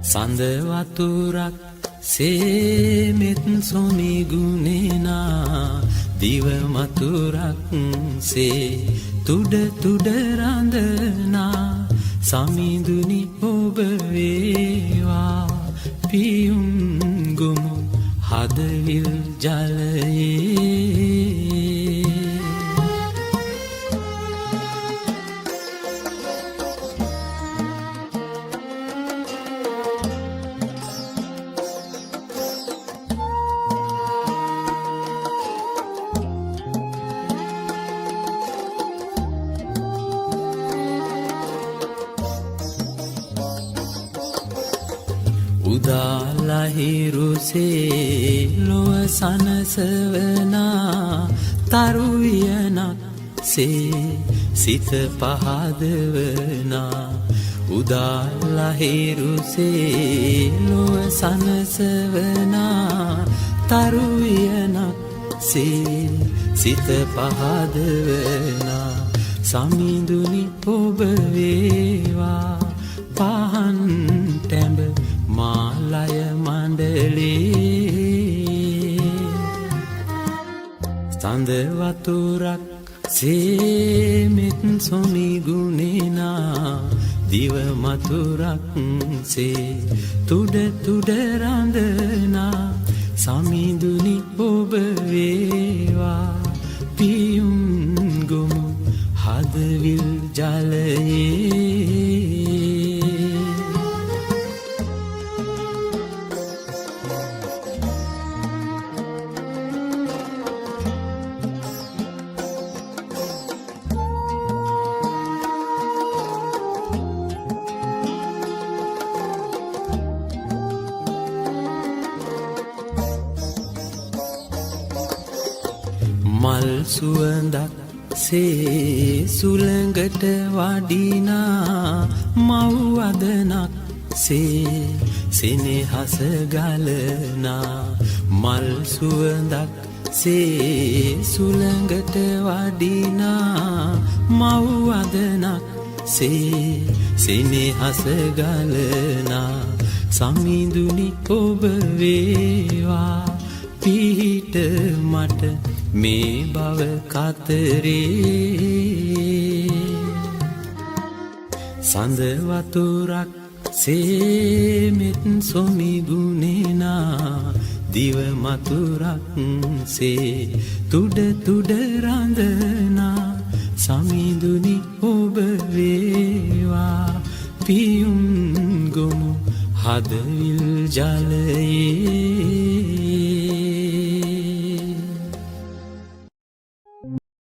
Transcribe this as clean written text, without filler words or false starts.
සඳ වතුරක් සේමෙත් සොමි ගුණේනා දිව මතුරක් සේ තුඩ තුඩ රඳනා සමිඳුනි ඔබ වේවා පියුම් ගොමු හදවිල් ජලයේ උදාලහිරුසේ ලොව සනසවනා තරුවියනක් සේ සිත පහදවනා උදාලහිරුසේ ලොව සනසවනා තරුවියනක් සේ සිත පහදවනා සමිඳුනි ඔබ වේවා පහන් ටැඹ මාලය මණ්ඩලේ සඳ වතුරක් සේමෙත් සොමි ගුණේනා දිව මතුරක් සේ තුඩ තුඩ රඳනා සමිඳුනි ඔබ වේවා පියුම් ගොමු හදවිල් ජලයේ මල් සුවඳක් සේ සුළඟට වඩිනා මව්වදනක් සේ සෙනෙහස ගලනා මල් සුවඳක් සේ සුළඟට වඩිනා මව්වදනක් සේ සෙනෙහස ගලනා සමිඳුනි ඔබ වේවා පිහිට මට මේ බව කතරේ සඳ වතුරක් සේමෙත් සොමි ගුණේනා දිව මතුරක් සේ තුඩ තුඩ රඳනා සමිඳුනි ඔබ වේවා පියුම් ගොමු හදවිල් ජලයේ